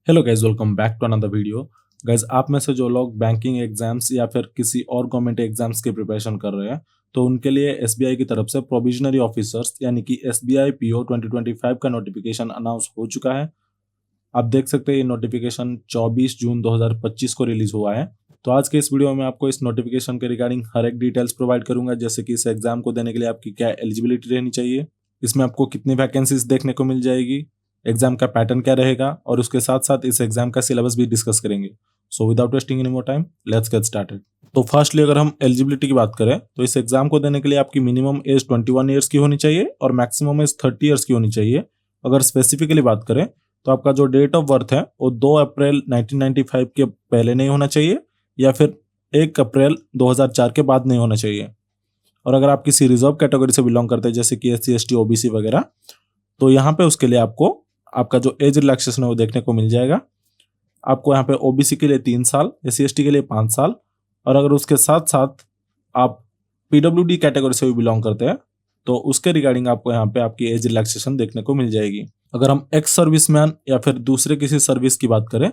Hello guys, welcome back to another video. Guys, आप में से जो लोग बैंकिंग एग्जाम्स या फिर किसी और गवर्नमेंट एग्जाम्स की प्रिपरेशन कर रहे हैं, तो उनके लिए एसबीआई की तरफ से प्रोविजनरी ऑफिसर्स यानी कि एसबीआई पीओ 2025 का नोटिफिकेशन अनाउंस हो चुका है। आप देख सकते हैं ये नोटिफिकेशन 24 जून 2025 को रिलीज हुआ है। तो आज के इस वीडियो में आपको इस नोटिफिकेशन के रिगार्डिंग हर एक डिटेल्स प्रोवाइड करूंगा, जैसे कि इस एग्जाम को देने के लिए आपकी क्या एलिजिबिलिटी रहनी चाहिए, इसमें आपको कितनी वैकेंसीज देखने को मिल जाएगी, एग्जाम का पैटर्न क्या रहेगा, और उसके साथ साथ इस एग्जाम का सिलेबस भी डिस्कस करेंगे। So without wasting any more time, let's get started. तो फर्स्टली अगर हम एलिजिबिलिटी की बात करें तो इस एग्जाम को देने के लिए आपकी मिनिमम एज 21 ईयर्स की होनी चाहिए और मैक्सिमम एज 30 ईयर्स की होनी चाहिए। अगर स्पेसिफिकली बात करें तो आपका जो डेट ऑफ बर्थ है वो 2 अप्रैल 1995 के पहले नहीं होना चाहिए या फिर 1 अप्रैल 2004 के बाद नहीं होना चाहिए। और अगर आप किसी रिजर्व कैटेगरी से बिलोंग करते हैं जैसे कि एससी एसटी ओबीसी वगैरह, तो यहाँ पे उसके लिए आपको आपका जो एज रिलैक्सेशन है वो देखने को मिल जाएगा। आपको यहाँ पे ओबीसी के लिए 3 साल, एससी एसटी के लिए 5 साल, और अगर उसके साथ साथ आप पीडब्ल्यूडी कैटेगरी से भी बिलोंग करते हैं तो उसके रिगार्डिंग आपको यहाँ पे आपकी एज रिलैक्सेशन देखने को मिल जाएगी। अगर हम एक्स सर्विसमैन या फिर दूसरे किसी सर्विस की बात करें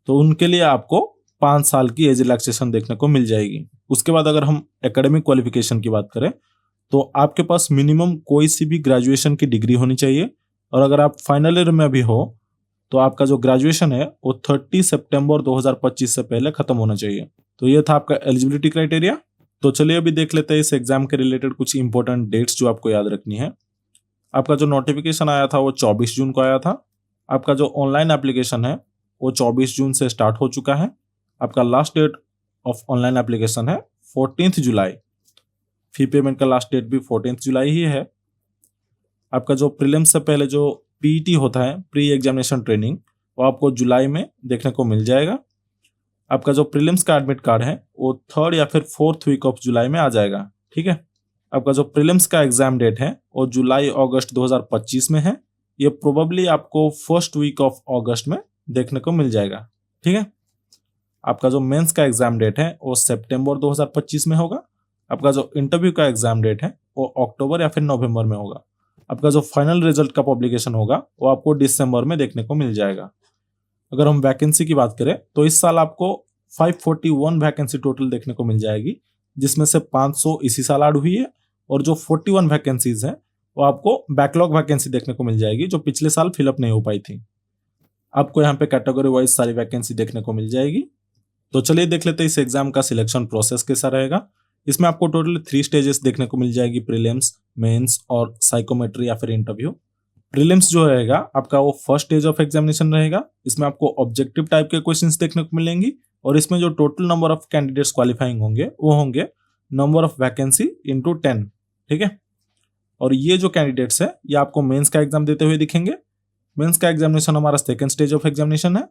तो उनके लिए आपको 5 साल की एज रिलैक्सेशन देखने को मिल जाएगी। उसके बाद अगर हम एकेडमिक क्वालिफिकेशन की बात करें तो आपके पास मिनिमम कोई सी भी ग्रेजुएशन की डिग्री होनी चाहिए, और अगर आप फाइनल ईयर में भी हो तो आपका जो ग्रेजुएशन है वो 30 सितंबर 2025 से पहले खत्म होना चाहिए। तो ये था आपका एलिजिबिलिटी क्राइटेरिया। तो चलिए अभी देख लेते हैं इस एग्जाम के रिलेटेड कुछ इंपॉर्टेंट डेट्स जो आपको याद रखनी है। आपका जो नोटिफिकेशन आया था वो 24 जून को आया था। आपका जो ऑनलाइन एप्लीकेशन है वो 24 जून से स्टार्ट हो चुका है। आपका last date of online application है 14 जुलाई। फी पेमेंट का लास्ट डेट भी 14 जुलाई ही है। आपका जो प्रीलिम्स से पहले जो पीईटी होता है, प्री एग्जामिनेशन ट्रेनिंग, वो आपको जुलाई में देखने को मिल जाएगा। आपका जो प्रीलिम्स का एडमिट कार्ड है वो 3rd या फिर 4th वीक ऑफ जुलाई में आ जाएगा। ठीक है। आपका जो प्रीलिम्स का एग्जाम डेट है वो जुलाई अगस्त 2025 में है। ये प्रोबेबली आपको 1st वीक ऑफ अगस्त में देखने को मिल जाएगा। ठीक है। आपका जो मेंस का एग्जाम डेट है वो सितंबर 2025 में होगा। आपका जो इंटरव्यू का एग्जाम डेट है वो अक्टूबर या फिर नवंबर में होगा। आपका जो फाइनल रिजल्ट का पब्लिकेशन होगा वो आपको दिसंबर में देखने को मिल जाएगा। अगर हम वैकेंसी की बात करें तो इस साल आपको 541 वैकेंसी टोटल देखने को मिल जाएगी, जिसमें से 500 इसी साल ऐड हुई है, और जो 41 वैकेंसीज हैं वो आपको बैकलॉग वैकेंसी देखने को मिल जाएगी जो पिछले साल फिलअप नहीं हो पाई थी। आपको यहाँ पे कैटेगरी वाइज सारी वैकेंसी देखने को मिल जाएगी। तो चलिए देख लेते हैं इस एग्जाम का सिलेक्शन प्रोसेस कैसा रहेगा। इसमें आपको टोटल 3 स्टेजेस देखने को मिल जाएगी, प्रीलिम्स, मेंस और साइकोमेट्री या फिर इंटरव्यू। प्रीलिम्स जो रहेगा आपका वो फर्स्ट स्टेज ऑफ एग्जामिनेशन रहेगा। इसमें आपको ऑब्जेक्टिव टाइप के क्वेश्चंस देखने को मिलेंगी, और इसमें जो total number of candidates qualifying होंगे वो होंगे नंबर ऑफ वैकेंसी इंटू 10। ठीक है। और ये जो कैंडिडेट्स है ये आपको मेंस का एग्जाम देते हुए दिखेंगे। मेंस का एग्जामिनेशन हमारा सेकंड स्टेज ऑफ एग्जामिनेशन है।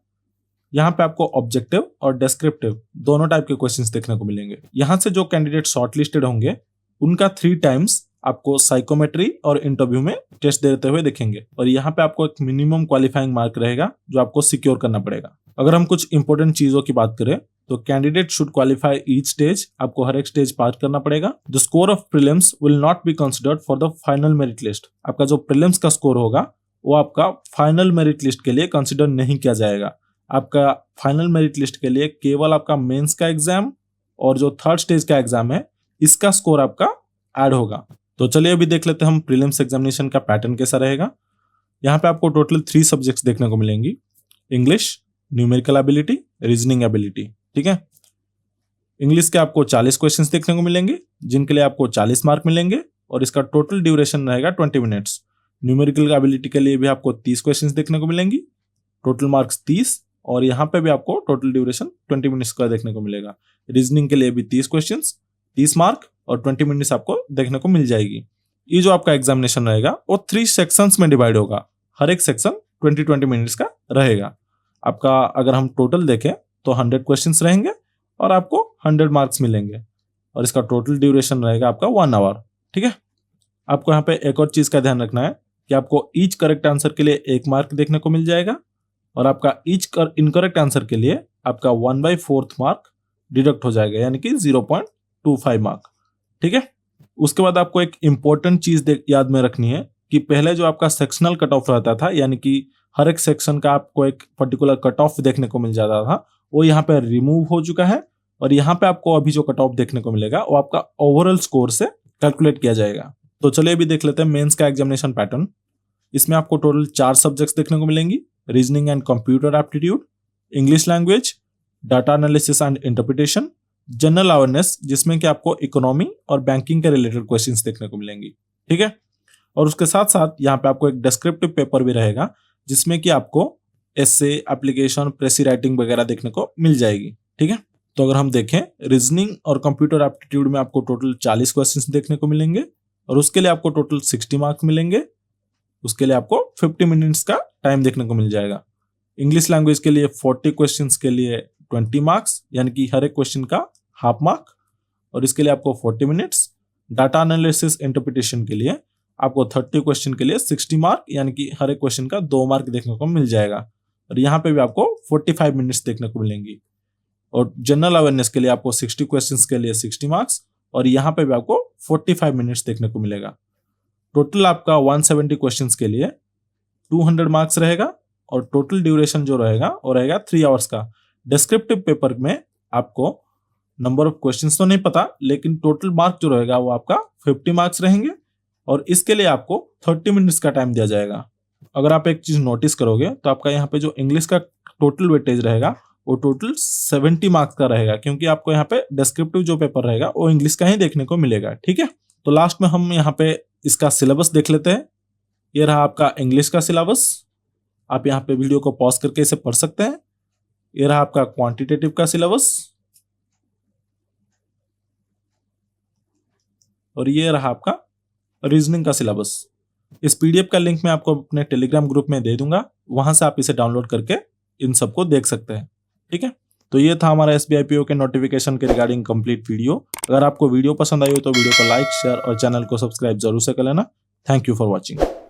यहाँ पे आपको ऑब्जेक्टिव और डिस्क्रिप्टिव दोनों टाइप के क्वेश्चंस देखने को मिलेंगे। यहाँ से जो कैंडिडेट शॉर्टलिस्टेड होंगे उनका 3 टाइम्स आपको साइकोमेट्री और इंटरव्यू में टेस्ट देते हुए दिखेंगे, और यहाँ पे आपको एक मिनिमम क्वालिफाइंग मार्क रहेगा जो आपको सिक्योर करना पड़ेगा। अगर हम कुछ इंपॉर्टेंट चीजों की बात करें तो candidate should qualify each stage. आपको हर एक स्टेज पार करना पड़ेगा। The score of prelims will not be considered for the final merit list. आपका जो प्रीलिम्स का स्कोर होगा वो आपका फाइनल मेरिट लिस्ट के लिए कंसिडर नहीं किया जाएगा। आपका फाइनल मेरिट लिस्ट के लिए केवल आपका मेंस का एग्जाम और जो 3rd स्टेज का एग्जाम है इसका स्कोर आपका ऐड होगा। तो चलिए अभी देख लेते हैं हम प्रीलिम्स एग्जामिनेशन का पैटर्न कैसा रहेगा। यहाँ पे आपको टोटल 3 सब्जेक्ट्स देखने को मिलेंगी, English, numerical ability, reasoning ability. ठीक है। इंग्लिश के आपको 40 क्वेश्चंस देखने को मिलेंगे जिनके लिए आपको 40 मार्क मिलेंगे, और इसका टोटल ड्यूरेशन रहेगा 20 मिनट्स। न्यूमेरिकल एबिलिटी के लिए भी आपको 30 क्वेश्चंस देखने को मिलेंगी, टोटल मार्क्स 30, और यहाँ पे भी आपको टोटल ड्यूरेशन 20 मिनट्स का देखने को मिलेगा। रीजनिंग के लिए भी 30 क्वेश्चंस, 30 मार्क और 20 मिनट्स आपको देखने को मिल जाएगी। ये जो आपका एग्जामिनेशन रहेगा वो 3 सेक्शंस में डिवाइड होगा। हर एक सेक्शन 20-20 मिनट्स का रहेगा। आपका अगर हम टोटल देखें तो 100 क्वेश्चंस रहेंगे और आपको 100 मार्क्स मिलेंगे, और इसका टोटल ड्यूरेशन रहेगा आपका 1 आवर। ठीक है। आपको यहाँ पे एक और चीज का ध्यान रखना है कि आपको ईच करेक्ट आंसर के लिए 1 मार्क देखने को मिल जाएगा, और आपका ईच इनकरेक्ट आंसर के लिए आपका 1/4 मार्क डिडक्ट हो जाएगा, यानी कि 0.25 मार्क। ठीक है। उसके बाद आपको एक इंपॉर्टेंट चीज याद में रखनी है कि पहले जो आपका सेक्शनल कट ऑफ रहता था, यानी कि हर एक सेक्शन का आपको एक पर्टिकुलर कट ऑफ देखने को मिल जाता था, वो यहाँ पे रिमूव हो चुका है। और यहाँ पे आपको अभी जो कट ऑफ देखने को मिलेगा वो आपका ओवरऑल स्कोर से कैलकुलेट किया जाएगा। तो चलिए अभी देख लेते हैं मेंस का एग्जामिनेशन पैटर्न। इसमें आपको टोटल 4 सब्जेक्ट्स देखने को मिलेंगी, reasoning and computer aptitude, English language, data analysis and interpretation, general awareness जिसमें कि आपको इकोनॉमी और बैंकिंग के रिलेटेड क्वेश्चंस देखने को मिलेंगी। ठीक है, और उसके साथ साथ यहाँ पे आपको एक डिस्क्रिप्टिव पेपर भी रहेगा जिसमें कि आपको एसे, एप्लीकेशन, प्रेसी राइटिंग वगैरह देखने को मिल जाएगी। ठीक है, तो अगर हम देखें रीजनिंग और कंप्यूटर एप्टीट्यूड में आपको टोटल 40 क्वेश्चंस देखने को मिलेंगे और उसके लिए आपको टोटल 60 मार्क्स मिलेंगे। उसके लिए आपको 50 मिनट्स का टाइम देखने को मिल जाएगा। इंग्लिश लैंग्वेज के लिए 40 क्वेश्चंस के लिए 20 मार्क्स, यानी कि हर एक क्वेश्चन का हाफ मार्क, और इसके लिए आपको 40 मिनट्स। डाटा एनालिसिस इंटरप्रिटेशन के लिए आपको 30 क्वेश्चन के लिए 60 मार्क, यानी कि हर एक क्वेश्चन का 2 मार्क देखने को मिल जाएगा। और यहाँ पे भी आपको 45 मिनट्स देखने को मिलेंगी। और जनरल अवेयरनेस के लिए आपको 60 क्वेश्चंस के लिए 60 मार्क्स, और यहाँ पे भी आपको 45 मिनट्स देखने को मिलेगा। टोटल आपका 170 क्वेश्चंस के लिए 200 मार्क्स रहेगा, और टोटल ड्यूरेशन जो रहेगा वो रहेगा 3 आवर्स का। डिस्क्रिप्टिव पेपर में आपको नंबर ऑफ क्वेश्चंस तो नहीं पता, लेकिन टोटल मार्क जो रहेगा वो आपका 50 मार्क्स रहेंगे, और इसके लिए आपको 30 मिनट्स का टाइम दिया जाएगा। अगर आप एक चीज नोटिस करोगे तो आपका यहाँ पे जो इंग्लिश का टोटल वेटेज रहेगा वो टोटल 70 मार्क्स का रहेगा, क्योंकि आपको यहाँ पे डिस्क्रिप्टिव जो पेपर रहेगा वो इंग्लिश का ही देखने को मिलेगा। ठीक है, तो लास्ट में हम यहाँ पे इसका सिलेबस देख लेते हैं। ये रहा आपका इंग्लिश का सिलेबस। आप यहाँ पे वीडियो को पॉज करके इसे पढ़ सकते हैं। ये रहा आपका क्वांटिटेटिव का सिलेबस, और ये रहा आपका रीजनिंग का सिलेबस। इस पीडीएफ का लिंक मैं आपको अपने टेलीग्राम ग्रुप में दे दूंगा, वहां से आप इसे डाउनलोड करके इन सबको देख सकते हैं। ठीक है, तो ये था हमारा एसबीआई पीओ के नोटिफिकेशन के रिगार्डिंग कंप्लीट वीडियो। अगर आपको वीडियो पसंद आई हो तो वीडियो को लाइक, शेयर और चैनल को सब्सक्राइब जरूर से कर लेना। Thank you for watching.